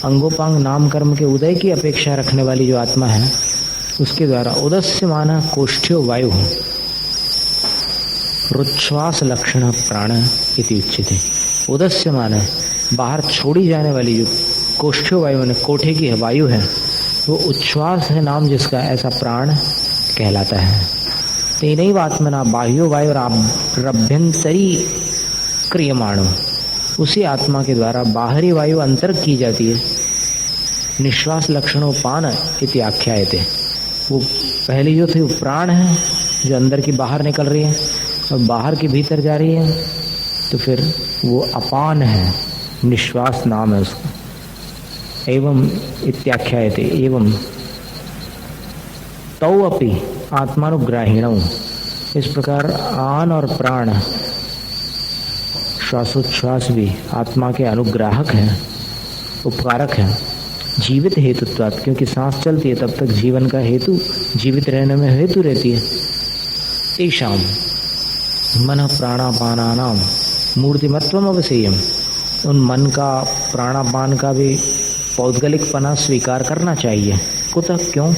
अंगोपांग नाम कर्म के उदय की अपेक्षा रखने वाली जो आत्मा है, उसके द्वारा उदस्यमान कोष्ठ्यो वायु रुच्छ्वास लक्षण प्राण इति उच्यते। उदस्यमान बाहर छोड़ी जाने वाली जो कोष्ठ्यो वायु ने कोठे की वायु है, वो उच्छ्वास है नाम जिसका, ऐसा प्राण कहलाता है। तेनैव आत्मना बाह्यो वायु रभ्यंतरी क्रियमाणो, उसी आत्मा के द्वारा बाहरी वायु अंतर की जाती है। निश्वास लक्षणोपान इति आख्यायते, वो पहली जो थी वो प्राण है जो अंदर की बाहर निकल रही है और बाहर की भीतर जा रही है, तो फिर वो अपान है, निश्वास नाम है उसका। एवं इत्याख्यायते एवं तौ अपि आत्मानुग्राहिणौ, इस प्रकार आन और प्राण श्वासोच्छ्वास भी आत्मा के अनुग्राहक हैं, उपकारक हैं। जीवित हेतुत्वात्, क्योंकि सांस चलती है तब तक जीवन का हेतु, जीवित रहने में हेतु रहती है। तेषां मन प्राणापानानां मूर्तिमत्वम अवसेयम, उन मन का प्राणापान का भी पौद्गलिकपना स्वीकार करना चाहिए। कुतः, क्यों?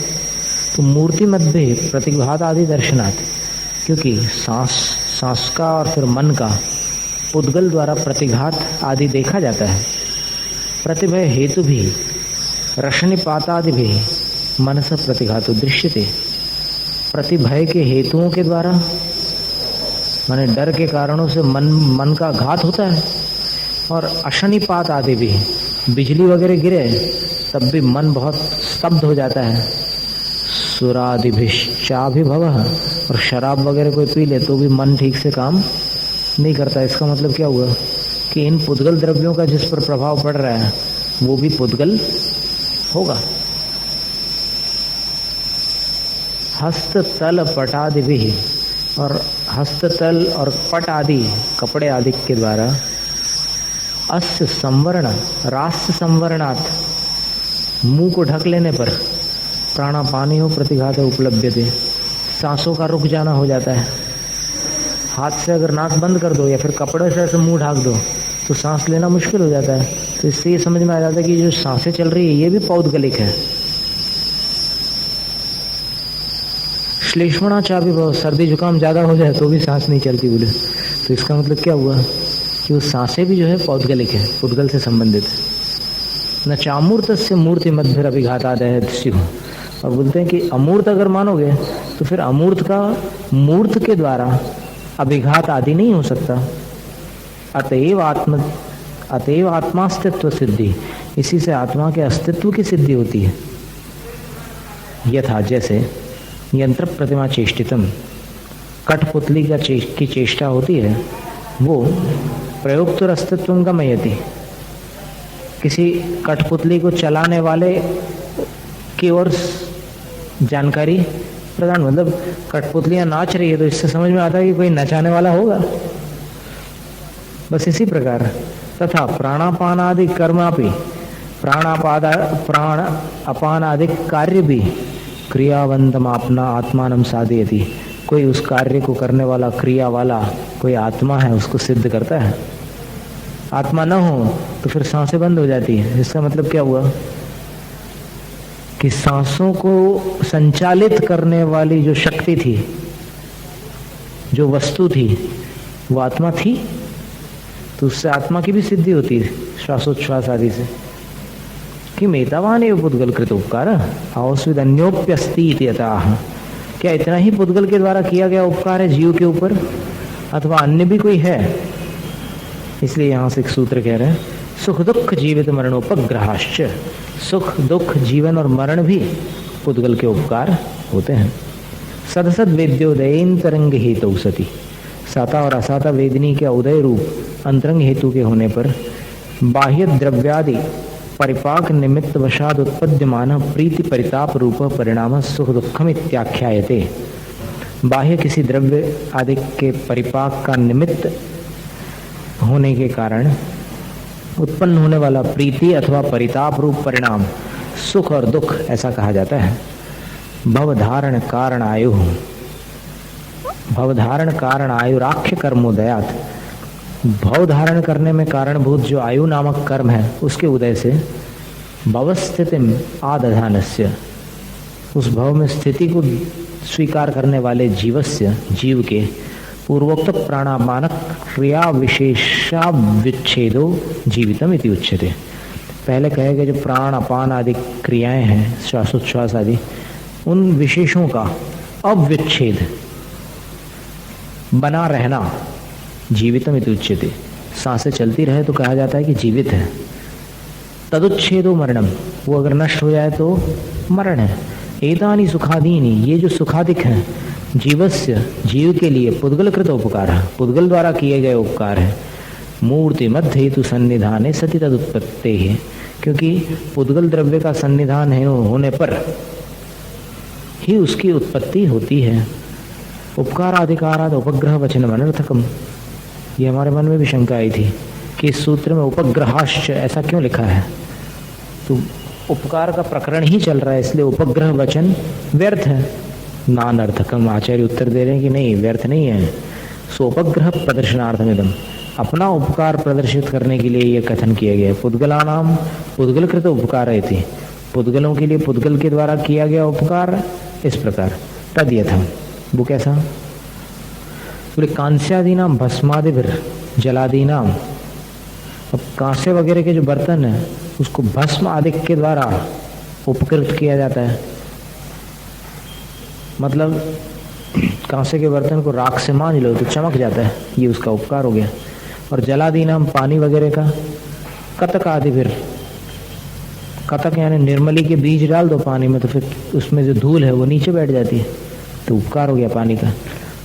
तो मूर्तिमध्ये प्रतिघात आदि दर्शनात्, क्योंकि सांस का और फिर मन का उद्गल द्वारा प्रतिघात आदि देखा जाता है। प्रतिभय हेतु भी रशनिपातादि भी मनस प्रतिघात दृश्यते, प्रतिभय के हेतुओं के द्वारा माने डर के कारणों से मन का घात होता है। और अशनिपात आदि भी, बिजली वगैरह गिरे तब भी मन बहुत स्तब्ध हो जाता है। सुरादिभिश्चाभिभवः, और शराब वगैरह कोई पी ले तो भी मन ठीक से काम नहीं करता। इसका मतलब क्या हुआ कि इन पुद्गल द्रव्यों का जिस पर प्रभाव पड़ रहा है वो भी पुद्गल होगा। हस्ततल पटादि भी, और हस्ततल और पट आदि कपड़े आदि के द्वारा अस्य संवरण रास्य संवरणात्, मुंह को ढक लेने पर प्राणापानी हो प्रतिघात उपलब्धते, सांसों का रुक जाना हो जाता है। हाथ से अगर नाक बंद कर दो या फिर कपड़े से ऐसे मुंह ढाक दो तो सांस लेना मुश्किल हो जाता है। तो इससे ये समझ में आ जाता है कि जो सांसें चल रही है ये भी पौद्गलिक है। श्लेष्मणा चाभी बहुत, सर्दी जुकाम ज़्यादा हो जाए तो भी सांस नहीं चलती बोले, तो इसका मतलब क्या हुआ कि वो सांसें भी जो है पौद्गलिक है, पुद्गल से संबंधित है। न चामूर्त से मूर्ति मध्य अभिघातादय स्युः, और बोलते हैं कि अमूर्त अगर मानोगे तो फिर अमूर्त का मूर्त के द्वारा अभिघात आदि नहीं हो सकता। अतएव आत्मास्तित्व सिद्धि, इसी से आत्मा के अस्तित्व की सिद्धि होती है। यथा, जैसे यंत्र प्रतिमा चेष्टितम, कठपुतली की चेष्टा होती है, वो प्रयोक्तुर अस्तित्व गमयति, किसी कठपुतली को चलाने वाले की ओर जानकारी प्रदान, मतलब कठपुतलियां नाच रही है तो इससे समझ में आता है कि कोई नचाने वाला होगा। बस इसी प्रकार तथा प्राणापान आदि कर्मापि, प्राण अपान आदि कार्य भी क्रियावंतम अपना आत्मानम साधयति, कोई उस कार्य को करने वाला, क्रिया वाला कोई आत्मा है उसको सिद्ध करता है। आत्मा न हो तो फिर सांसें बंद हो जाती है। इसका मतलब क्या हुआ कि सांसों को संचालित करने वाली जो शक्ति थी, जो वस्तु थी, वो आत्मा थी, तो उससे आत्मा की भी सिद्धि होती है श्वासोच्छ्वास आदि से। कि मेतावान एव पुद्गल कृत उपकार आवस्विद अन्योप्यस्ति इति यतः, क्या इतना ही पुद्गल के द्वारा किया गया उपकार है जीव के ऊपर, अथवा अन्य भी कोई है? इसलिए यहाँ से एक सूत्र कह रहे हैं, सुख दुख जीवित मरणोपग्रहाश्च, सुख दुख जीवन और मरण भी पुद्गल के उपकार होते हैं। सदसद वेद्योदयन तरंग हेतु सती, साता और असाता वेदनी के उदय रूप अंतरंग हेतु के होने पर बाह्य द्रव्यादि परिपाक निमित्त वशाद उत्पद्यमान प्रीति परिताप रूप परिणाम सुख दुखम इत्याख्यायते। बाह्य किसी द्रव्य आदि के परिपाक का निमित्त होने के कारण उत्पन्न होने वाला प्रीति अथवा परिताप रूप परिणाम सुख और दुख ऐसा कहा जाता है। भवधारण कारण आयु, भवधारण कारण आयुराख्य कर्मोदयात, भव धारण करने में कारणभूत जो आयु नामक कर्म है उसके उदय से भवस्थितिम आदधानस्य, उस भव में स्थिति को स्वीकार करने वाले जीवस्य, जीव के पूर्वोक्त प्राणापान क्रिया विशेषा विच्छेदो जीवितम इति उच्यते। पहले कहे गए जो प्राण अपान आदि क्रियाएं हैं, श्वासोच्छ्वास आदि, उन विशेषों का अविच्छेद बना रहना जीवितम इति उच्यते। सांसें चलती रहे तो कहा जाता है कि जीवित है। तदुच्छेदो मरणम, वो अगर नष्ट हो जाए तो मरण है। एतानि सुखादीनि, ये जो सुखादिक हैं, जीवस्य, जीव के लिए पुद्गलकृत उपकार है, पुद्गल द्वारा किए गए उपकार है। मूर्ति मध्य हेतु सन्निधाने सति तदुत्पत्ति है, क्योंकि पुद्गल द्रव्य का सन्निधान है होने पर ही उसकी उत्पत्ति होती है। उपकाराधिकाराद उपग्रह वचन अनर्थकम, ये हमारे मन में भी शंका आई थी कि इस सूत्र में उपग्रहाश्च ऐसा क्यों लिखा है। तो उपकार का प्रकरण ही चल रहा है, इसलिए उपग्रह वचन व्यर्थ है। नानर्थकम, आचार्य उत्तर दे रहे हैं कि नहीं, व्यर्थ नहीं है। सोपग्रह प्रदर्शनार्थमिदम, अपना उपकार प्रदर्शित करने के लिए यह कथन किया गया। पुद्गलानाम पुद्गलकृत उपकार थी, पुद्गलों के लिए पुद्गल के द्वारा किया गया उपकार इस प्रकार। तद यथा, वो कैसा? बोले कांस्यादीनाम भस्मादिभिर जलादीनाम, अब कांसे वगैरह के जो बर्तन है उसको भस्म आदि के द्वारा उपकृत किया जाता है। मतलब कांसे के बर्तन को राख से मांज लो तो चमक जाता है, ये उसका उपकार हो गया। और जलादीनाम, पानी वगैरह का, कतक आदि, फिर कतक यानी निर्मली के बीज डाल दो पानी में तो फिर उसमें जो धूल है वो नीचे बैठ जाती है, तो उपकार हो गया पानी का।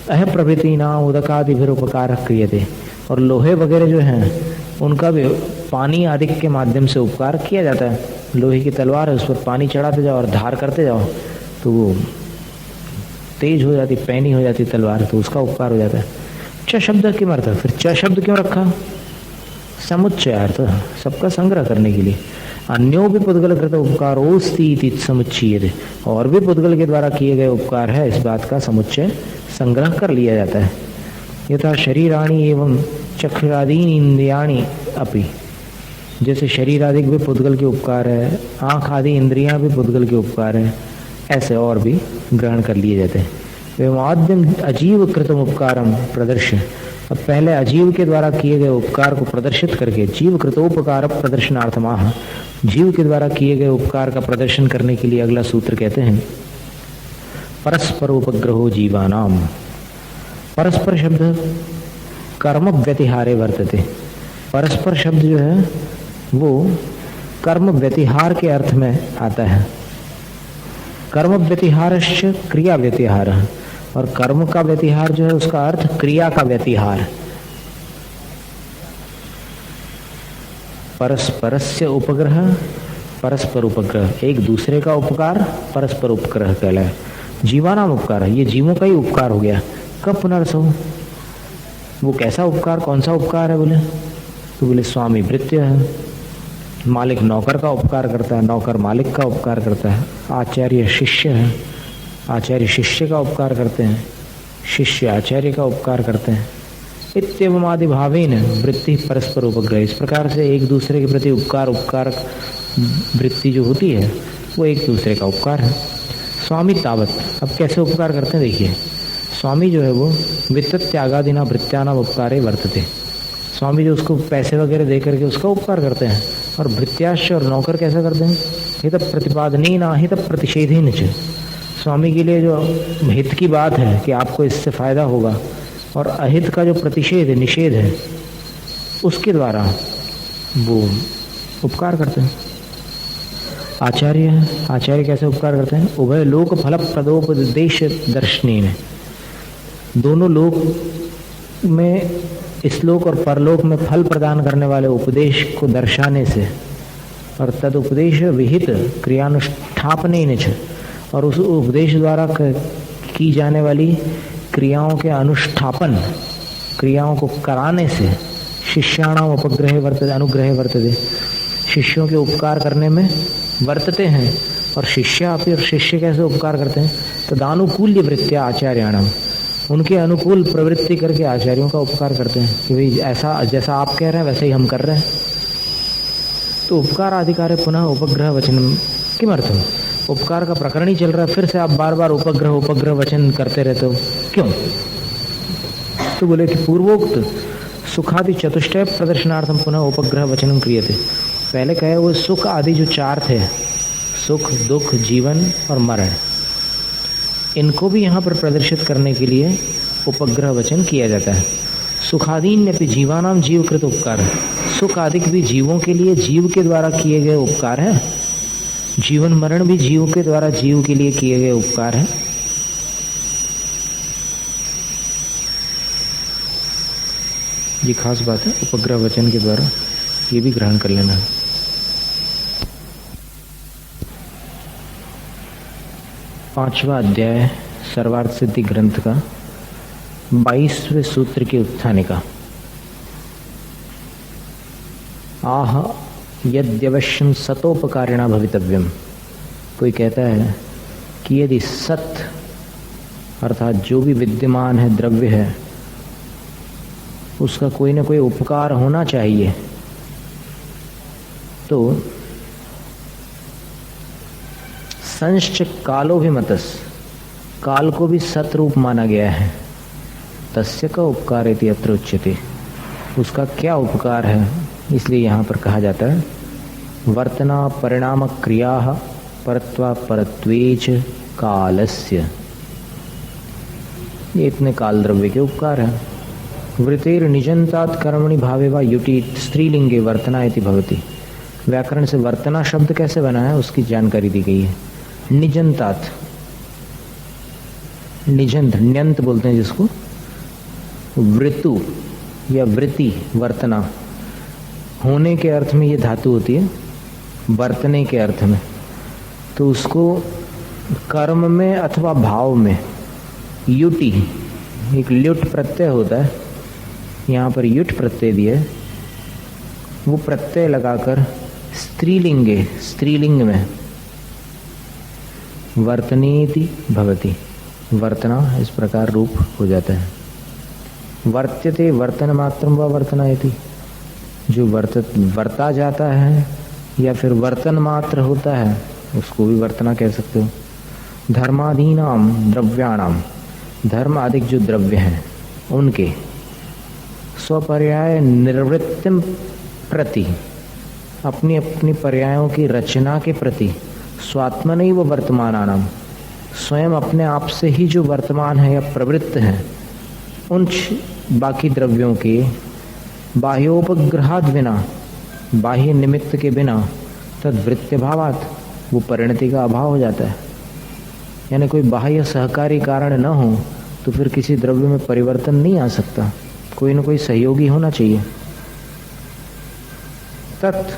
अह प्रभृति नाम उदकादि फिर उपकार क्रियते, और लोहे वगैरह जो हैं उनका भी पानी आदि के माध्यम से उपकार किया जाता है। लोहे की तलवार है, उस पर पानी चढ़ाते जाओ और धार करते जाओ तो वो तेज हो जाती, पैनी हो जाती तलवार, तो उसका उपकार हो जाता है। च शब्द क्यों अर्थ, फिर च शब्द क्यों रखा? समुच्चय अर्थ, सबका संग्रह करने के लिए। अन्यो भी पुद्गल कृत उपकारोस्ति समुच्चय, और भी पुद्गल के द्वारा किए गए उपकार है, इस बात का समुच्चय संग्रह कर लिया जाता है। यथा शरीराणि एवं चक्षुरादीनि इंद्रियाणि अपि, जैसे शरीर आदि भी पुद्गल के उपकार है, आँख आदि इंद्रियां भी पुद्गल के उपकार है, ऐसे और भी ग्रहण कर लिए जाते हैं। एवं आद्यम अजीव कृतम उपकारम प्रदर्शन, अब पहले अजीव के द्वारा किए गए उपकार को प्रदर्शित करके जीव कृतोपकार प्रदर्शनार्थमाह, जीव के द्वारा किए गए उपकार का प्रदर्शन करने के लिए अगला सूत्र कहते हैं परस्पर उपग्रहो जीवानाम। परस्पर शब्द कर्म व्यतिहारे वर्तते, परस्पर शब्द जो है वो कर्म व्यतिहार के अर्थ में आता है। कर्म व्यतिहारश्च क्रिया व्यतिहार, और कर्म का व्यतिहार जो है उसका अर्थ क्रिया का व्यतिहार। परस्परस्य उपग्रह, परस्पर उपग्रह, एक दूसरे का उपकार परस्पर उपग्रह कहलाए। जीवानाम उपकार है, ये जीवों का ही उपकार हो गया। कब पुनर्सो, वो कैसा उपकार, कौन सा उपकार है? बोले तो बोले स्वामी भृत्य है, मालिक नौकर का उपकार करता है, नौकर मालिक का उपकार करता है। आचार्य शिष्य है, आचार्य शिष्य का उपकार करते हैं, शिष्य आचार्य का उपकार करते हैं। इत्येवम आदि भावेन वृत्ति परस्पर उपग्रह, इस प्रकार से एक दूसरे के प्रति उपकार वृत्ति जो होती है वो एक दूसरे का उपकार है। स्वामी तावत, अब कैसे उपकार करते हैं देखिए। स्वामी जो है वो वित्त त्यागादिना वृत्त्यानाम उपकारे वर्तते, स्वामी जो उसको पैसे वगैरह दे करके उसका उपकार करते हैं। और भृत्याश्च, और नौकर कैसा करते हैं? हित प्रतिपादनी ना हित प्रतिषेधी च, स्वामी के लिए जो हित की बात है कि आपको इससे फायदा होगा, और अहित का जो प्रतिषेध निषेध है उसके द्वारा वो उपकार करते हैं। आचार्य, आचार्य कैसे उपकार करते हैं? उभय लोक फल प्रदोपदेश दर्शनी में, दोनों लोक में, इस लोक और परलोक में फल प्रदान करने वाले उपदेश को दर्शाने से, और तद उपदेश विहित क्रियानुष्ठापने निच, और उस उपदेश द्वारा की जाने वाली क्रियाओं के अनुष्ठापन, क्रियाओं को कराने से शिष्याणाम उपग्रह वर्तते अनुग्रह वर्तते, शिष्यों के उपकार करने में वर्तते हैं। और शिष्यापि, और शिष्य कैसे उपकार करते हैं? तो दानुकूल्य वृत्तिया आचार्याणाम, उनके अनुकूल प्रवृत्ति करके आचार्यों का उपकार करते हैं कि भाई ऐसा जैसा आप कह रहे हैं वैसे ही हम कर रहे हैं। तो उपकार अधिकार पुनः उपग्रह वचन किमर्थम? उपकार का प्रकरण ही चल रहा है, फिर से आप बार बार उपग्रह वचन करते रहते हो, क्यों? तो बोले कि पूर्वोक्त सुखादि चतुष्टय प्रदर्शनार्थम पुनः उपग्रह वचनम क्रियते। पहले कहे वो सुख आदि जो चार थे, सुख दुख जीवन और मरण, इनको भी यहाँ पर प्रदर्शित करने के लिए उपग्रह वचन किया जाता है। सुखादीन्यपि जीवानाम जीवकृत उपकार है, सुख आदि भी जीवों के लिए जीव के द्वारा किए गए उपकार है। जीवन मरण भी जीव के द्वारा जीव के लिए किए गए उपकार है। ये खास बात है, उपग्रह वचन के द्वारा ये भी ग्रहण कर लेना है। पांचवा अध्याय सर्वार्थ सिद्धि ग्रंथ का 22वें सूत्र की उत्थानिका। आह यद्यवश्यम सतोपकारिणा भवितव्यम। कोई कहता है कि यदि सत अर्थात जो भी विद्यमान है, द्रव्य है, उसका कोई ना कोई उपकार होना चाहिए, तो संश्च कालोभिमतस, काल को भी सतरूप माना गया है। तस्य का उपकार इति अत्र उच्यते, उसका क्या उपकार है, इसलिए यहाँ पर कहा जाता है वर्तना परिणाम क्रिया परत्वा परत्वेच कालस्य। ये इतने काल द्रव्य के उपकार है। वृतेर निजंतात कर्मणि भावे वा युटि स्त्रीलिंगे वर्तना इति भवति। व्याकरण से वर्तना शब्द कैसे बना है उसकी जानकारी दी गई है। निजंतात, निजंत न्यंत बोलते हैं जिसको, वृतु या वृत्ति वर्तना होने के अर्थ में ये धातु होती है, बरतने के अर्थ में, तो उसको कर्म में अथवा भाव में युटि, एक ल्युट प्रत्यय होता है, यहाँ पर युट प्रत्यय दिया है, वो प्रत्यय लगाकर स्त्रीलिंगे, स्त्रीलिंग में वर्तनेति भवति, वर्तना इस प्रकार रूप हो जाता है। वर्त्यते वर्तन मात्रम व वर्तनायति, जो वर्ता जाता है या फिर वर्तन मात्र होता है उसको भी वर्तना कह सकते हो। धर्मादीनाम द्रव्याणाम, धर्म आदि जो द्रव्य हैं उनके स्वपर्याय निर्वृत्तिम प्रति, अपनी अपनी पर्यायों की रचना के प्रति, स्वात्मनैव वर्तमानानाम, स्वयं अपने आप से ही जो वर्तमान है या प्रवृत्त है, उन बाकी द्रव्यों के बाह्योपग्रहाद बिना, बाह्य निमित्त के बिना, तद्वृत्ति भावात, वो परिणति का अभाव हो जाता है। यानी कोई बाह्य सहकारी कारण न हो तो फिर किसी द्रव्य में परिवर्तन नहीं आ सकता, कोई न कोई सहयोगी होना चाहिए। तत्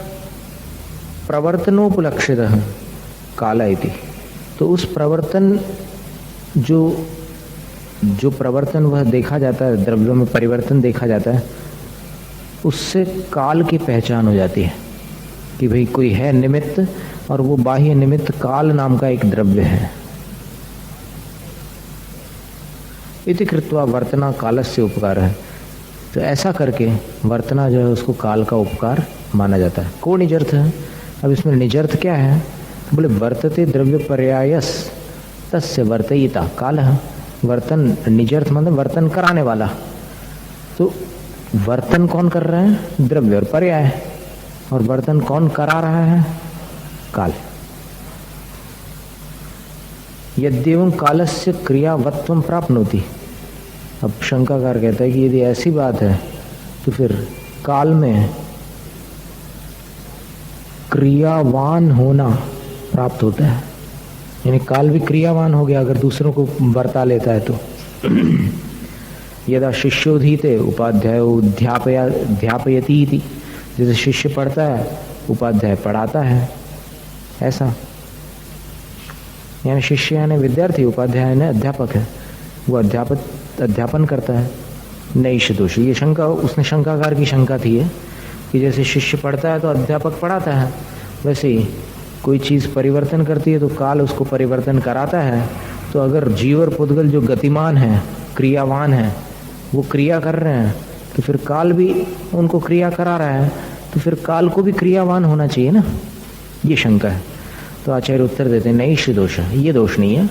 प्रवर्तनोपलक्षितः काल इति, तो उस प्रवर्तन जो प्रवर्तन वह देखा जाता है, द्रव्यों में परिवर्तन देखा जाता है, उससे काल की पहचान हो जाती है कि भाई कोई है निमित्त, और वो बाह्य निमित्त काल नाम का एक द्रव्य है। इति कृत्वा वर्तना कालस्य उपकार है, तो ऐसा करके वर्तना जो है उसको काल का उपकार माना जाता है। को निजर्थ है, अब इसमें निजर्थ क्या है, तो बोले वर्तते द्रव्य पर्यायस तस्य वर्तयिता कालः। वर्तन निजर्थ मतलब वर्तन कराने वाला, तो वर्तन कौन कर रहा है, द्रव्य और पर्याय, और वर्तन कौन करा रहा है, काल। यद्येवं कालस्य क्रियावत्वं प्राप्नोति। अब शंकाकार कहता है कि यदि ऐसी बात है तो फिर काल में क्रियावान होना प्राप्त होता है, यानी काल भी क्रियावान हो गया अगर दूसरों को बरता लेता है तो। यदा शिष्योधीते उपाध्यायो अध्यापयति इति, जैसे शिष्य पढ़ता है उपाध्याय पढ़ाता है, ऐसा। यानी शिष्य यानी विद्यार्थी, उपाध्याय यानी अध्यापक है, वो अध्यापन करता है। नैष दोष, ये शंका, उसने शंकाकार की शंका थी है कि जैसे शिष्य पढ़ता है तो अध्यापक पढ़ाता है, वैसे ही कोई चीज़ परिवर्तन करती है तो काल उसको परिवर्तन कराता है। तो अगर जीव और पुद्गल जो गतिमान है, क्रियावान है, वो क्रिया कर रहे हैं, तो फिर काल भी उनको क्रिया करा रहा है। तो फिर काल को भी क्रियावान होना चाहिए ना, ये शंका है। तो आचार्य उत्तर देते हैं नैष दोष, ये दोष नहीं है।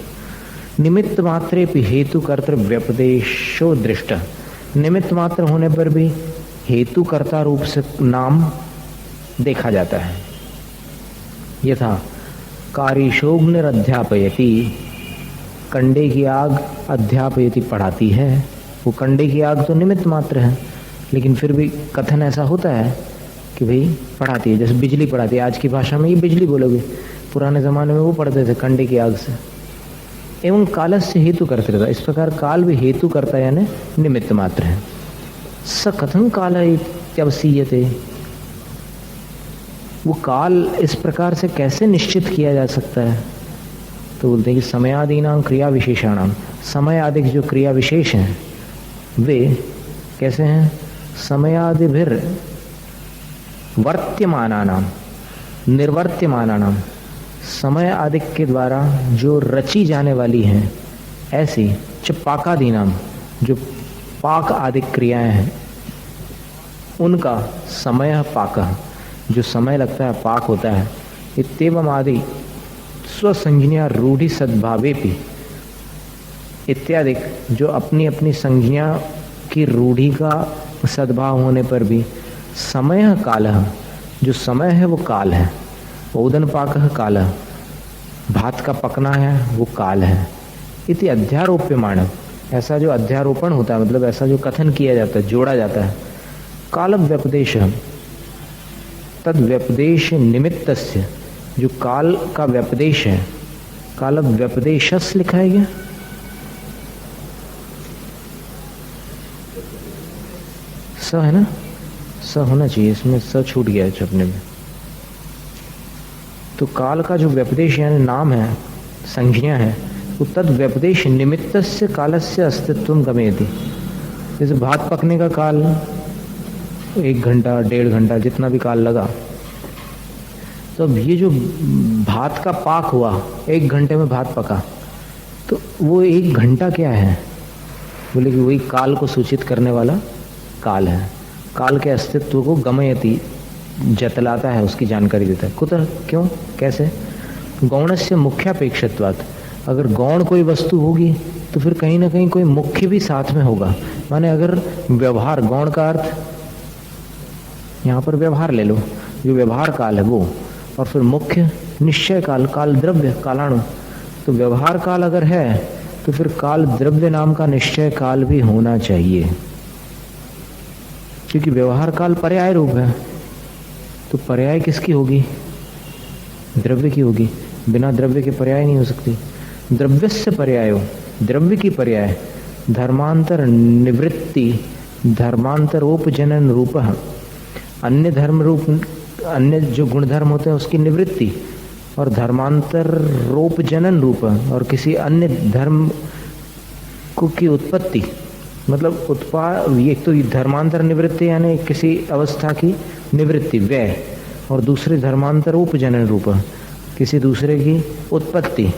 निमित्त मात्रे हेतु कर्तृ व्यपदेशो दृष्ट, निमित्त मात्र होने पर भी हेतु कर्ता रूप से नाम देखा जाता है। यथा कारीशोग्निरध्यापयति, कंडे की आग अध्यापयति पढ़ाती है, वो कंडे की आग तो निमित्त मात्र है, लेकिन फिर भी कथन ऐसा होता है कि भाई पढ़ाती है, जैसे बिजली पढ़ाती है। आज की भाषा में ये बिजली बोलोगे, पुराने जमाने में वो पढ़ते थे कंडे की आग से। एवं कालस्य हेतु करते रहता, इस प्रकार काल भी हेतु करता यानी निमित्त मात्र है। स कथं काल इत्यवसीयते, वो काल इस प्रकार से कैसे निश्चित किया जा सकता है? तो बोलते हैं कि समयादीनां क्रिया विशेषाणाम, समय आदि जो क्रिया विशेष हैं वे कैसे हैं? समयादिभिर वर्त्यमानानाम निर्वर्त्यमानानाम, समय आदि के द्वारा जो रची जाने वाली हैं, ऐसी च पाकादीनाम, जो पाक आदि क्रियाएं हैं उनका समय पाक, जो समय लगता है पाक होता है। इत्येवम आदि स्वसंज्ञा रूढ़ि सद्भावे भी इत्यादि, जो अपनी अपनी संज्ञा की रूढ़ि का सद्भाव होने पर भी समय काल, जो समय है वो काल है। ओदन पाक काल, भात का पकना है वो काल है। इति अध्यारोप्यमाण, ऐसा जो अध्यारोपण होता है, मतलब ऐसा जो कथन किया जाता है, जोड़ा जाता है। काल व्यपदेश, तद व्यपदेश निमित्तस्य, जो काल का व्यपदेश है, काल व्यपदेशस लिखा है क्या? स है ना, स होना चाहिए, इसमें स छूट गया है छपने में। तो काल का जो व्यपदेश यानी नाम है, संज्ञा है, वो तद व्यपदेश निमित्तस्य कालस्य अस्तित्वम गमयति। जैसे भात पकने का काल 1 घंटा 1.5 घंटा जितना भी काल लगा, तो अब ये जो भात का पाक हुआ 1 घंटे में भात पका, तो वो 1 घंटा क्या है? बोले कि वही काल को सूचित करने वाला काल है। काल के अस्तित्व को गमयति, जतलाता है, उसकी जानकारी देता है। कुतः, क्यों, कैसे? गौणस्य मुख्यापेक्षत्वात्, अगर गौण कोई वस्तु होगी तो फिर कहीं ना कहीं कोई मुख्य भी साथ में होगा। माने अगर व्यवहार, गौण का अर्थ यहाँ पर व्यवहार ले लो, जो व्यवहार काल है वो, और फिर मुख्य निश्चय काल, काल द्रव्य कालाणु, तो व्यवहार काल अगर है तो फिर काल द्रव्य नाम का निश्चय काल भी होना चाहिए, क्योंकि व्यवहार काल पर्याय रूप है। तो पर्याय किसकी होगी? द्रव्य की होगी, बिना द्रव्य के पर्याय नहीं हो सकती। द्रव्यस्य पर्यायो, द्रव्य की पर्याय धर्मांतर निवृत्ति, धर्मांतरोपजनन रूप, अन्य धर्म रूप, अन्य जो गुण धर्म होते हैं उसकी निवृत्ति, और धर्मांतर रोपजनन रूप, और किसी अन्य धर्म को की उत्पत्ति, मतलब एक तो धर्मांतर निवृत्ति यानी किसी अवस्था की निवृत्ति व्यय, और दूसरे धर्मांतर उपजनन रूप, किसी दूसरे की उत्पत्ति।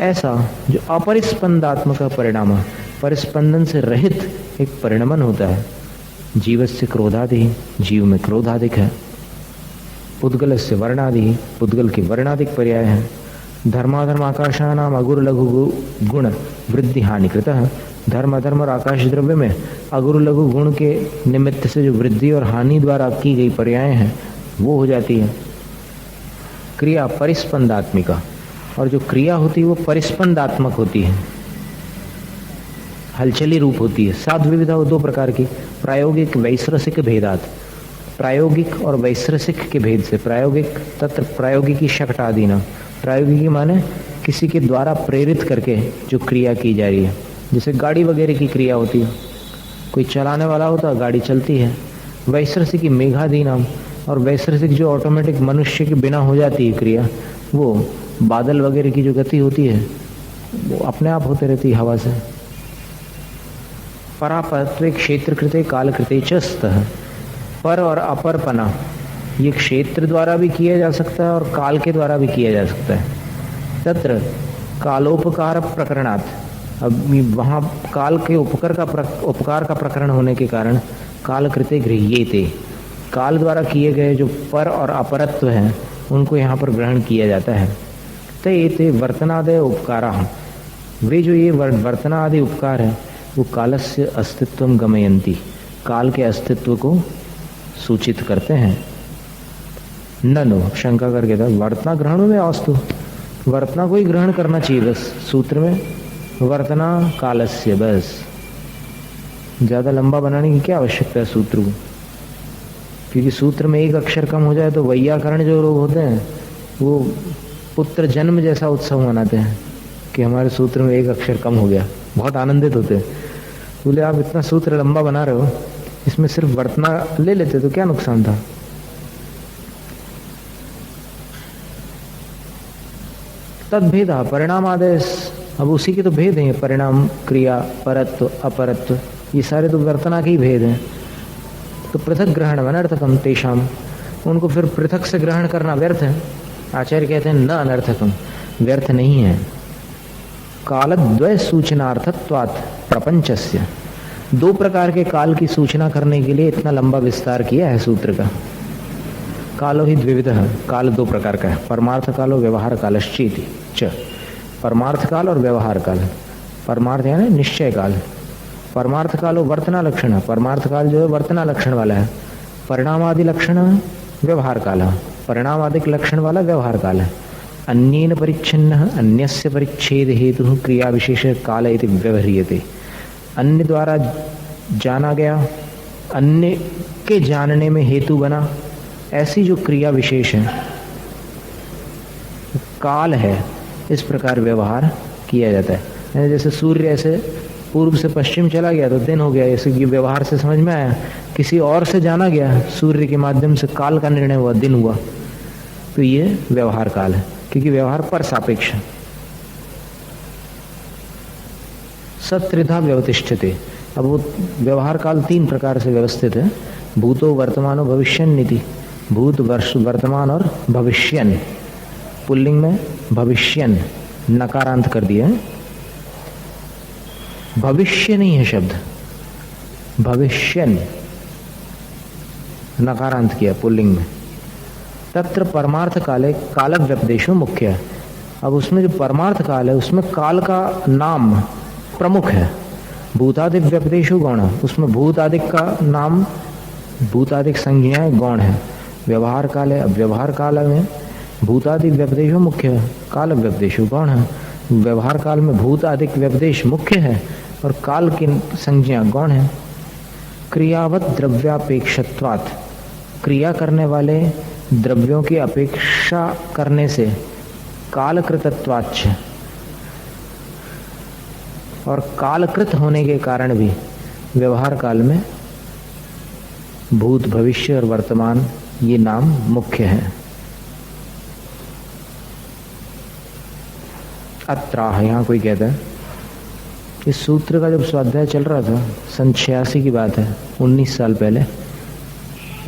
ऐसा जो अपरिस्पंदात्मक परिणाम, परिस्पंदन से रहित एक परिणमन होता है। जीवस्य क्रोधादि, जीव में क्रोधादिक है। पुद्गलस्य वर्णादि, पुद्गल की वर्णादिक पर्याय है। धर्माधर्म आकाशानाम अगुर लघु गुण वृद्धि हानि कृतः, धर्म अधर्म और आकाश द्रव्य में अगुरु लघु गुण के निमित्त से जो वृद्धि और हानि द्वारा की गई पर्याय हैं वो हो जाती है। क्रिया परिस्पंदात्मिका, और जो क्रिया होती है वो परिस्पंदात्मक होती है, हलचली रूप होती है। सात विविधा 2 प्रकार की, प्रायोगिक वैश्रसिक भेदात, प्रायोगिक और वैश्रसिक के भेद से। प्रायोगिक तत्र प्रायोगिकी शकटादीना, प्रायोगिकी माने किसी के द्वारा प्रेरित करके जो क्रिया की जा रही है, जैसे गाड़ी वगैरह की क्रिया होती है, कोई चलाने वाला होता है, गाड़ी चलती है। वैश्रसिकी मेघादीनाम, और वैश्रसिक जो ऑटोमेटिक मनुष्य के बिना हो जाती है क्रिया, वो बादल वगैरह की जो गति होती है वो अपने आप होते रहती है हवा से। परापत्वे क्षेत्र कृते काल कृते च स्तः, पर और अपरपना ये क्षेत्र द्वारा भी किया जा सकता है और काल के द्वारा भी किया जा सकता है। तत्र कालोपकार प्रकरणात्, अब वहाँ काल के उपकार का प्रकरण होने के कारण काल कृते गृह्येते, काल द्वारा किए गए जो पर और अपरत्व हैं उनको यहाँ पर ग्रहण किया जाता है। ते वर्तनादय उपकारा, वे जो ये वर्तनादि उपकार है वो कालस्य अस्तित्वम गमयन्ति, काल के अस्तित्व को सूचित करते हैं। ननु, शंका करके था, वर्तना ग्रहण में अस्तु, वर्तना को ही ग्रहण करना चाहिए बस। सूत्र में वर्तना कालस्य, बस ज्यादा लंबा बनाने की क्या आवश्यकता है सूत्र को, क्योंकि सूत्र में एक अक्षर कम हो जाए तो वैयाकरण जो लोग होते हैं वो पुत्र जन्म जैसा उत्सव मनाते हैं कि हमारे सूत्र में एक अक्षर कम हो गया, बहुत आनंदित होते हैं। बोले आप इतना सूत्र लंबा बना रहे हो, इसमें सिर्फ वर्तना ले लेते तो क्या नुकसान था। तद्भेद परिणाम आदेश, अब उसी के तो भेद हैं, परिणाम, क्रिया, परत्व, अपरत्व, ये सारे तो वर्तना के ही भेद हैं। तो पृथक ग्रहण अनर्थकम तेषाम, उनको फिर पृथक से ग्रहण करना व्यर्थ है। आचार्य कहते हैं न अनर्थकम, व्यर्थ नहीं है। कालद्वय सूचनार्थत्वात् प्रपंचस्य, दो प्रकार के काल की सूचना करने के लिए इतना लंबा विस्तार किया है सूत्र का। कालो ही द्विविधः, काल दो प्रकार का है, परमार्थ कालो व्यवहार कालश्चेति च, परमार्थ काल और व्यवहार काल। परमार्थ यानी निश्चय काल, परमार्थ कालो वर्तना लक्षण, परमार्थ काल जो है वर्तना लक्षण वाला है। परिणाम आदि लक्षण व्यवहार काल, परिणाम आदि लक्षण वाला व्यवहार काल है। अन्येन परिच्छिन्न अन्यस्य परिच्छेद हेतु क्रिया विशेष काल इति व्यवह्रियते, अन्य द्वारा जाना गया, अन्य के जानने में हेतु बना, ऐसी जो क्रिया विशेष है काल है, इस प्रकार व्यवहार किया जाता है। जैसे सूर्य ऐसे पूर्व से पश्चिम चला गया तो दिन हो गया, ऐसे कि व्यवहार से समझ में आया। किसी और से जाना गया, सूर्य के माध्यम से काल का निर्णय हुआ, दिन हुआ, तो ये व्यवहार काल है, क्योंकि व्यवहार पर सापेक्ष। सत्रिधा व्यवतिष्ठते, अब वो व्यवहार काल तीन प्रकार से व्यवस्थित है। भूतो वर्तमानो भविष्यन नीति, भूत वर्तमान और भविष्यन, पुल्लिंग में भविष्यन नकारांत कर दिया है, भविष्य नहीं है शब्द, भविष्यन नकारांत किया पुल्लिंग में। तत्र परमार्थ काले काल व्यपदेशो मुख्य है। अब उसमें जो परमार्थ काल है उसमें काल का नाम प्रमुख है। भूतादिक व्यपदेशो गौण, उसमें भूतादिक का नाम, भूतादिक संज्ञाएं गौण है। व्यवहार काल है, अब व्यवहार काल में भूतादि व्यपदेशो मुख्य है, काल व्यपदेशो गौण है। व्यवहार काल में भूतादिक व्यपदेश मुख्य है और काल की संज्ञा गौण है। क्रियावत द्रव्यापेक्षत्वात्, क्रिया करने वाले द्रव्यों की अपेक्षा करने से कालकृतत्वाच्च, और कालकृत होने के कारण भी व्यवहार काल में भूत, भविष्य और वर्तमान ये नाम मुख्य है। अत्राह, यहाँ कोई कहता है, इस सूत्र का जब स्वाध्याय चल रहा था सन 86 की बात है, 19 साल पहले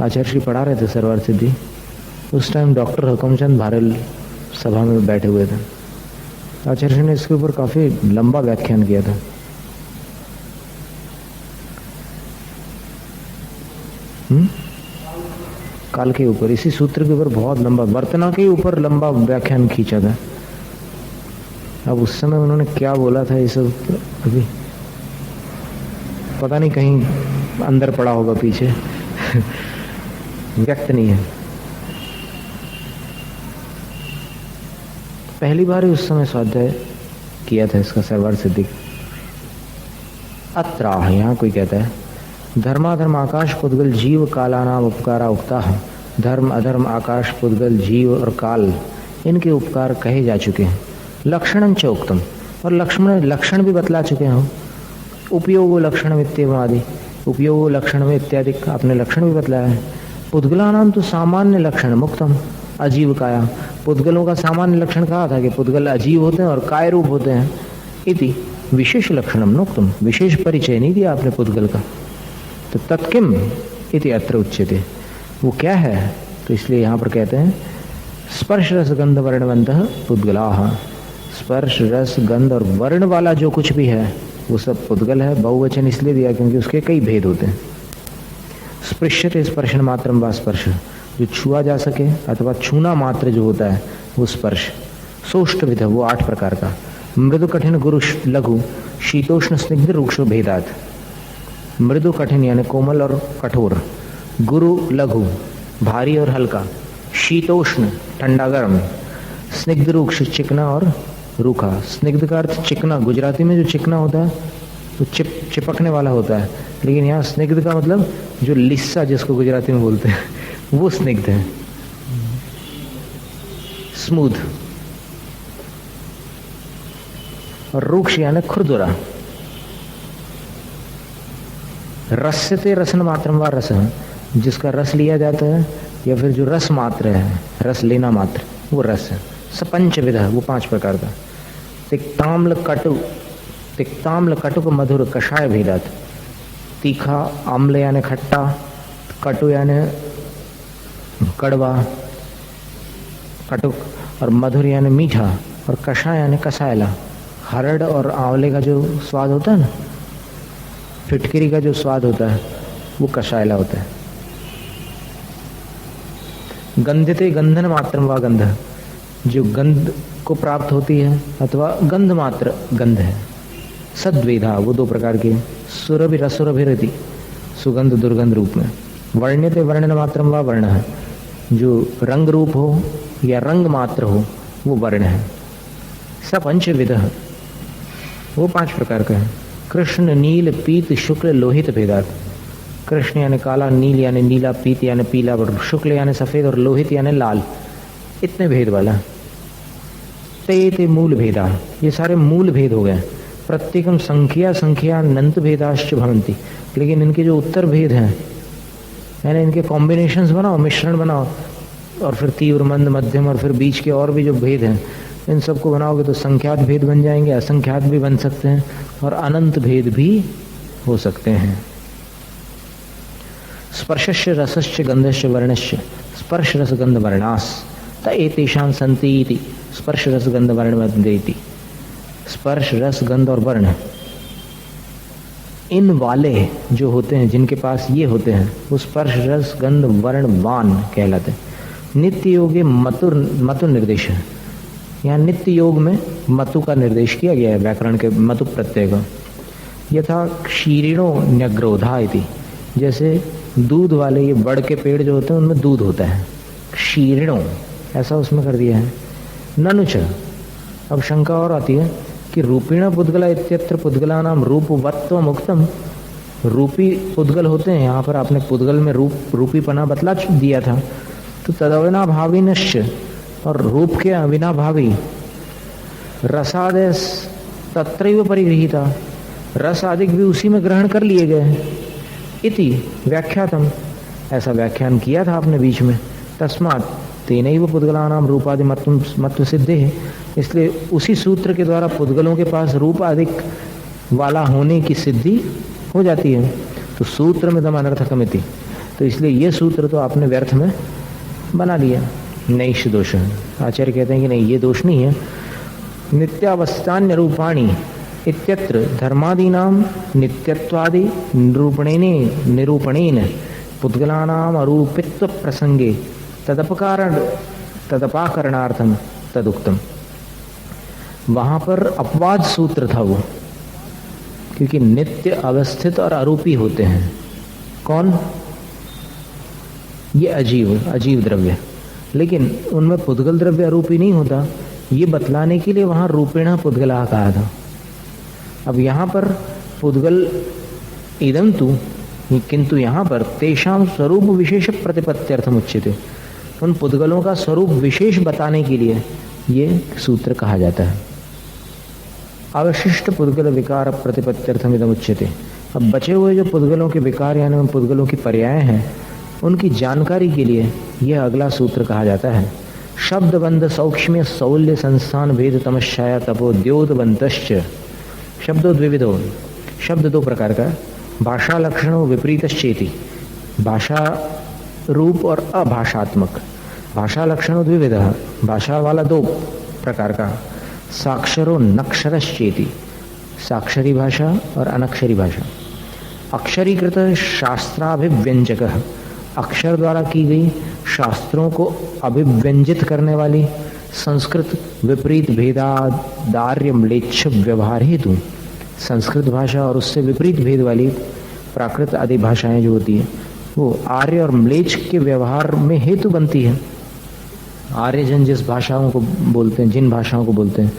आचार्य श्री पढ़ा रहे थे सरवर सिद्धि। उस टाइम डॉक्टर हुकुमचंद भारल सभा में बैठे हुए थे। आचार्य श्री ने इसके ऊपर काफी लंबा व्याख्यान किया था। काल के ऊपर, इसी सूत्र के ऊपर बहुत लंबा, वर्तना के ऊपर लंबा व्याख्यान खींचा था। अब उस समय उन्होंने क्या बोला था ये सब अभी पता नहीं, कहीं अंदर पड़ा होगा पीछे व्यक्त नहीं है। पहली बार ही उस समय स्वाध्याय किया था इसका सरवर सिद्धि। अत्राह, यहाँ कोई कहता है, धर्माधर्म आकाश पुद्गल जीव कालानाम उपकारा उक्ता, धर्म अधर्म आकाश पुद्गल जीव और काल इनके उपकार कहे जा चुके हैं। लक्षणं च उक्तम, और लक्षण भी बतला चुके हैं। उपयोगो लक्षण इत्येवं आदि, उपयोगो लक्षण में इत्यादि आपने लक्षण भी बतलाया है। पुद्गलानाम तो सामान्य लक्षण मुक्तम अजीव काया, पुद्गलों का सामान्य लक्षण कहा था कि पुद्गल अजीव होते हैं और काय रूप होते हैं। इति विशेष लक्षणम नोक्तम, विशेष परिचय नहीं दिया आपने पुद्गल का। तो तत्किम इति अत्र उच्यते, वो क्या है, तो इसलिए यहाँ पर कहते हैं स्पर्श रस गंध वर्णवंतः पुद्गलाः, स्पर्श रस गंध और वर्ण वाला जो कुछ भी है वो सब पुद्गल है। बहुवचन इसलिए दिया क्योंकि उसके कई भेद होते हैं। स्पृश्यते स्पर्शन मात्रम व स्पर्श, जो छुआ जा सके अथवा छूना मात्र जो होता है वो स्पर्श। सोष्ठ विध, वो 8 प्रकार का। मृदु कठिन गुरु लघु शीतोष्ण स्निग्ध रूक्षो भेदात। मृदु कठिन यानी कोमल और कठोर, गुरु लघु भारी और हल्का, शीतोष्ण ठंडा गर्म, स्निग्ध रूक्ष चिकना और रूखा। स्निग्ध का अर्थ चिकना, गुजराती में जो चिकना होता है वो चिपकने वाला होता है, लेकिन यहाँ स्निग्ध का मतलब जो लिस्सा जिसको गुजराती में बोलते हैं वो स्निग्ध है। स्मूथ और रूक्ष यानी खुरदुरा। रस्यते रसन मात्रम व रस, जिसका रस लिया जाता है या फिर जो रस मात्र है, रस लेना मात्र, वो रस है। सपंच विधा, वो 5 प्रकार का। तिक्ताम्ल कटुक मधुर कषाय भेदात। तीखा, आम्ल यानी खट्टा, कटु यानी कड़वा, कटुक, और मधुर यानी मीठा, और कषाय यानी कसायला। हरड़ और आंवले का जो स्वाद होता है ना, फिटकरी का जो स्वाद होता है वो कषायला होता है। गंधिते गंधन मात्रम व गंध, जो गंध को प्राप्त होती है अथवा गंध मात्र गंध है। सद्वेधा, वो 2 प्रकार के। सुरभि रसुरभिरति, सुगंध दुर्गंध रूप में। वर्ण्यते वर्णन मात्रम व वर्ण है, जो रंग रूप हो या रंग मात्र हो वो वर्ण है। सपंचविध, वो 5 प्रकार का है। कृष्ण नील पीत शुक्ल लोहित भेदात। कृष्ण यानी काला, नील यानी नीला, पीत यानी पीला, और शुक्ल यानी सफेद, और लोहित यानी लाल। इतने भेद वाला। ते मूल भेदा, ये सारे मूल भेद हो गए। प्रत्येकम संख्या अनंत भेदाश्च भवन्ति, लेकिन इनके जो उत्तर भेद हैं, यानी इनके कॉम्बिनेशंस बनाओ, मिश्रण बनाओ, और फिर तीव्र मंद मध्यम और फिर बीच के और भी जो भेद हैं, इन सबको बनाओगे तो संख्यात भेद बन जाएंगे, असंख्यात भी बन सकते हैं, और अनंत भेद भी हो सकते हैं। स्पर्शस्य रसस्य गंधस्य वर्णस्य स्पर्श रस गंध वर्णास त एतेषां सन्ति इति स्पर्श रस गंध वर्ण वदेति। स्पर्श रस गंध और वर्ण, इन वाले जो होते हैं, जिनके पास ये होते हैं, वो स्पर्श रस गंध वर्णवान कहलाते हैं। नित्य योगे मतु निर्देश है। यहाँ नित्य योग में मतु का निर्देश किया गया है, व्याकरण के मतु प्रत्यय का। यथा क्षीरिणो न्यग्रोधा इति, जैसे दूध वाले ये बड़ के पेड़ जो होते हैं उनमें दूध होता है, क्षीरिणो ऐसा उसमें कर दिया है। ननुच, अब शंका और आती है कि रूपिण पुद्गला इत्यत्र पुद्गला नाम रूपवत्व मुक्तम। रूपी पुद्गल होते हैं, यहाँ पर आपने पुद्गल में रूपी पना बतला दिया था, तो तदविना भावी नश्य, और रूप के अविनाभावी रसादेश तत्रैव परिगृहीता, रस आदिक भी उसी में ग्रहण कर लिए गए। इति व्याख्यातम, ऐसा व्याख्यान किया था आपने बीच में। तस्मात् तेनैव पुद्गलानाम रूपादि मत्व सिद्धे है, इसलिए उसी सूत्र के द्वारा पुद्गलों के पास रूप अधिक वाला होने की सिद्धि हो जाती है। तो सूत्र में दम अनर्थकमिति, तो इसलिए ये सूत्र तो आपने व्यर्थ में बना लिया। नैष दोष है, आचार्य कहते हैं कि नहीं, ये दोष नहीं है। नित्यावस्थान्य रूपाणी इत्यत्र धर्मादीनाम नित्यत्वादि निरूपणेन पुद्गलानाम अरूपित्व प्रसंगे तदपाकरणार्थम तदुक्तम। वहां पर अपवाद सूत्र था वो, क्योंकि नित्य अवस्थित और अरूपी होते हैं। कौन? ये अजीव द्रव्य, लेकिन उनमें पुद्गल द्रव्य अरूपी नहीं होता, ये बतलाने के लिए वहां रूपेण पुद्गला कहा था। अब यहाँ पर पुद्गल इदम तु, किंतु यहाँ पर तेषाम स्वरूप विशेष प्रतिपत्त्यर्थम उच्यते, उन पुद्गलों का स्वरूप विशेष बताने के लिए ये सूत्र कहा जाता है। अवशिष्ट पुद्गल विकार प्रतिपत्त्यर्थम इदम उच्यते। अब बचे हुए जो पुद्गलों के विकार यानी उन पुद्गलों की पर्याय हैं, उनकी जानकारी के लिए यह अगला सूत्र कहा जाता है। शब्द बंध सौक्ष्म्य सौल्य संस्थान भेद तमश्चाया तपो द्योतबंतश्च। शब्दो द्विविधो, शब्द 2 प्रकार का। भाषा लक्षणों विपरीतश्चेति, भाषा रूप और अभाषात्मक। भाषा लक्षणों द्विविध, भाषा वाला 2 प्रकार का। साक्षरो नक्षरश्चेति, साक्षरी भाषा और अनक्षरी भाषा। अक्षरीकृत शास्त्राभिव्यंजक, अक्षर द्वारा की गई शास्त्रों को अभिव्यंजित करने वाली संस्कृत विपरीत भेदादार्य म्लेच्छ व्यवहार हेतु, संस्कृत भाषा और उससे विपरीत भेद वाली प्राकृत आदि भाषाएं जो होती है वो आर्य और म्लेच्छ के व्यवहार में हेतु बनती है। आर्यजन जिस भाषाओं को बोलते हैं, जिन भाषाओं को बोलते हैं